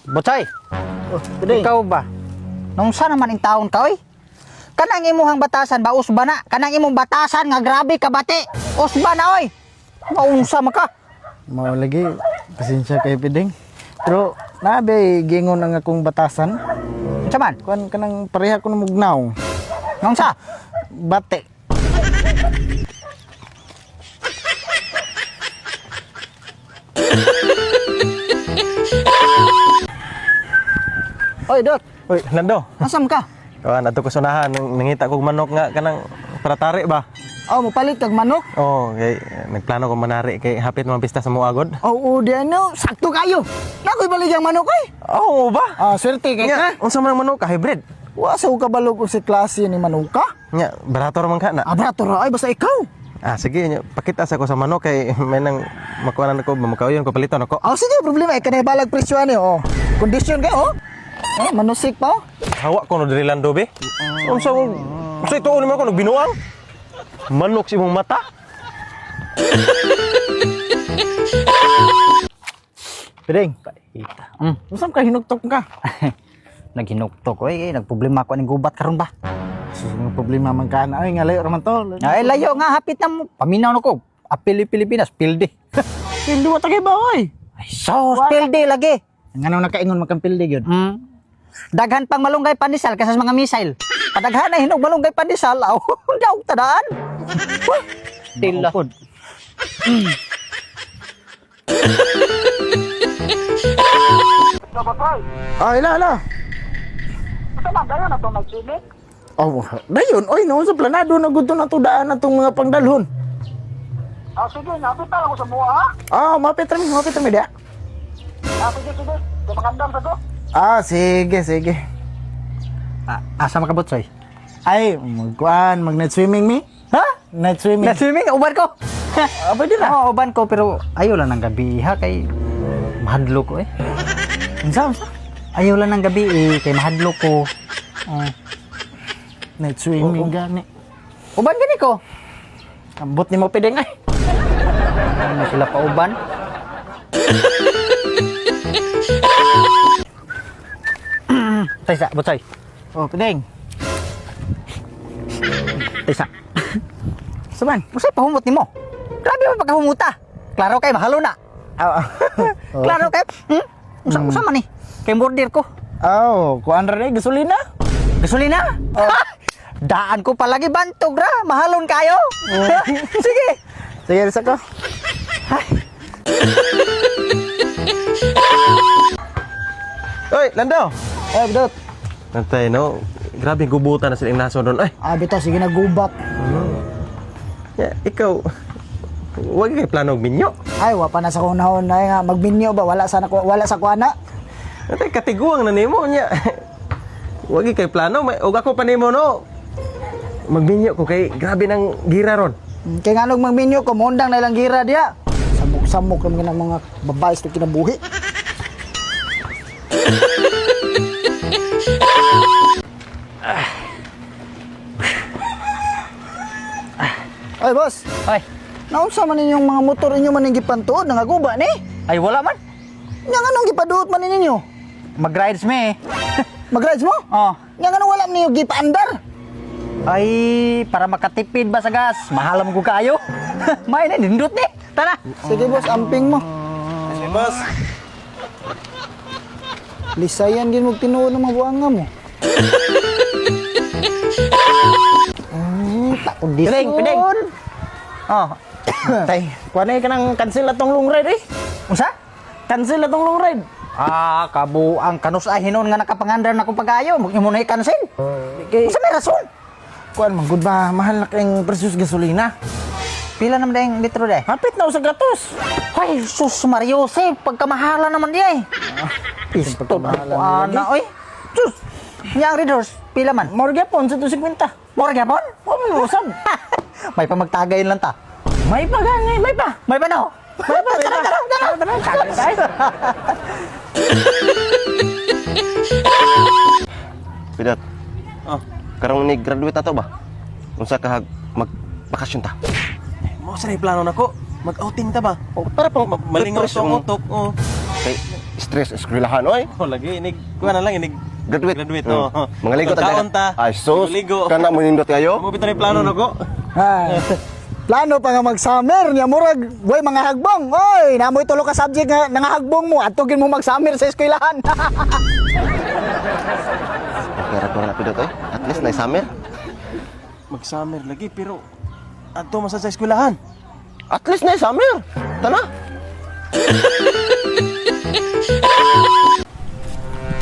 Butsoy, Pideng. ikaw ba? Nung saan naman ang taon ka, oy? Kanang imuhang batasan ba, usba na? Kanang imong batasan nga grabe ka bati. Usba na, oy! Maunsa maka. Mao lagi. Pasensya kay Pideng. Pero nabe gingon ang akong batasan. Unsa man? Kuan kanang pareha ko na mugnaw. Nung sa? Bate. Oy, Dot, Uy, Nando. asam ka? Kawan, ato ko sunahan. Nangita kong manok nga kanang paratari ba? Oh, mupalit kag manok. Oo, kay nagplano ko manari kay hapit mga pista sa muagod. Oo, di ano, sakto kayo. Nakoy baligyang manok, oy. Oo ba? Ah, swerte kay ka. Nga, unsa man ang manok ka hybrid? Wa sa ka balog ko si klase ni Manuka. Nya, barato man ka na. Abrato ra, ay basta ikaw. Ah, sige, nya, pakita sa ko sa manok kay may nang makuha na ko, mamakaw ko paliton ako. Oh, sige, problema ay kanay balag presyo ani, oh. Kondisyon ka, oh. Manusik pa, oh. Hawa ko no diri lando be. Unsa ito ni mo ko nagbinuang? Manok si imong mata. Pideng. Unsa ka hinugtok ka? Naghinuktok ko, nagproblema ko aning gubat karon ba? Ang problema man ka na ay nga layo raman to. Ay, layo nga, hapit na mo. Paminaw na ko. Apili Pilipinas, pilde. Hindi mo tagay ba oy? Ay, sos, pilde lagi. Ngano nakaingon makampilde gyud. Daghan pang malunggay pandesal kasas mga missile. Padaghan na hinog malunggay pandesal, aw, daw tadaan. Tila. Ah, ila. Oh, dayon oy no sa planado na gud to na tudaan natong mga pangdalhon. Ah, sige, napit na ako sa mua, ha? Ah, mapit mi dia. Ah, sige. Sa pangandam sa to. Ah, sige. Asa makabutsoy? Ay, magkuan, mag-night swimming mi? Ha? Night swimming. Na-swimming, uban ko. Ah, pwede na. Oo, uban ko, pero ayaw lang ng gabi, ha, kay mahadlo ko, eh. Unsa? Ayaw lang ng gabi, kay mahadlo ko. Night swimming gani. Uban gani ko. Ambot ni mo pideng ay. Ano sila pa uban? Taysa, butsoy. Oh, pideng. Taysa. Saban? Musay pahumot ni mo. Grabe mo pagkahumuta. Klaro kay mahalo na. Ah. Klaro kay. Usa man ni. Kay border ko. Oh, kuan ra ni gasolina. Gasolina. Daan ko palagi bantog ra. Mahalon kayo. Sige. Sige sa ko. Uy, Lando. Ay, bidot. Nantay no. Grabe gubutan na sila naso doon. Ay, Ah, bitaw sige nagubat. ikaw wag kay plano og minyo. Ay, wa pa na sa kunahon na nga magminyo ba wala sa kuana. Natay katiguang na nimo nya. Wag kay plano, og ako pa nimo no. Magminyo ko kay grabe nang gira ron. Kay nga nung magminyo ko mondang na ilang gira dia. Samok-samok kami ng mga babae sa kinabuhi. Ay, boss. Ay. Naunsa man ninyong mga motor inyo man gipantuod nangaguba ni? Ay wala man. Nya anong gipaduot man ninyo? Mag-rides me. Mag-rides mo? Oh. Nya anong wala man ninyo gipaandar? Ay, para makatipid ba sa gas? Mahalam ko kayo. May na nindot ni. Tara. Sige boss, amping mo. Sige, boss. Lisayan din mo tinuod ng mga buanga mo. Kondisyon. Pideng. Oh. Tay, kuanay ka nang cancel atong long ride eh. Unsa? Cancel atong long ride. Ah, kabo ang kanus ay hinon nga nakapangandar na kong pagayo. Mo na i-cancel. Kay Unsa may rason? kuan man gud ba mahal na kayong presyos gasolina. Pila naman dayang litro day? Hapit na sa gatos. Ay, sus Mario, pagkamahala naman di ay. Pisto pagkamahala na nila, oy. Sus. Yang readers, pila man? Morgue pon sa 250. More gyapon? Wa man usab. May pamagtagayin lang ta. May pa gani, may pa. May pa no? May pa, may pa. Tagay tayo. Pidat. Karong ni graduate ato ba? Unsa ka magbakasyon ta? Mo sa plano nako. Mag-outing ta ba? O para pang malingaw sa utok. Kay stress eskwelahan oy. Oh, lagi inig kuha na lang inig Graduate. graduate Mm. oh. Mga ligo ta. Kaon ta. Ay sus. Ligo. Kana mo nindot kayo. Mo bitaw ni plano nako. Ah, plano pa nga mag-summer niya murag way mga hagbong. Oy, namoy tulo ka subject nga nangahagbong mo atugin mo mag-summer sa eskwelahan. Pera ko na pidot oy. At least na summer. Mag-summer lagi pero adto man sa eskwelahan. At least na summer. Tana.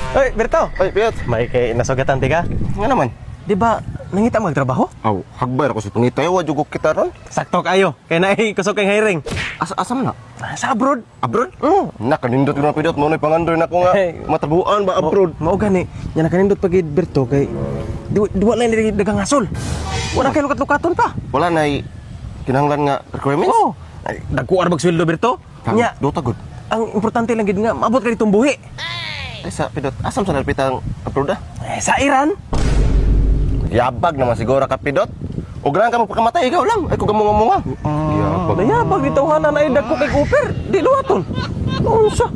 Oy, Berto. Oy, piyot. May kay nasugatan ti ka? Nga naman. Di ba nangita magtrabaho? Aw, hagbay ako sa pangitay wa jugok kita ron. Sakto kayo. Kay naay kusog kay hiring. Asa man na? Sa abroad. Abroad? Nakanindot ko na pidot mo na pangandoy na ko nga Hey. matabuan ba abroad. Mao gani. Nya nakanindot pag Berto kay duwa lang ni dagang asol. Wala kay lukat-lukaton pa. Wala na kinahanglan nga requirements. Oh. Nagkuar bag sweldo Berto. Nya do tagod. ang importante lang gid nga maabot ka ditong buhi. Ay sa pidot, asam sa nalpitang abroad ah? Sa Iran. Yabag naman siguro ka pidot. O gran ka magpakamatay ikaw lang. Ay ko gamunga-munga. Yabag. Daya pag ditawhanan ay dagko kay Cooper. Di luwaton. Unsa?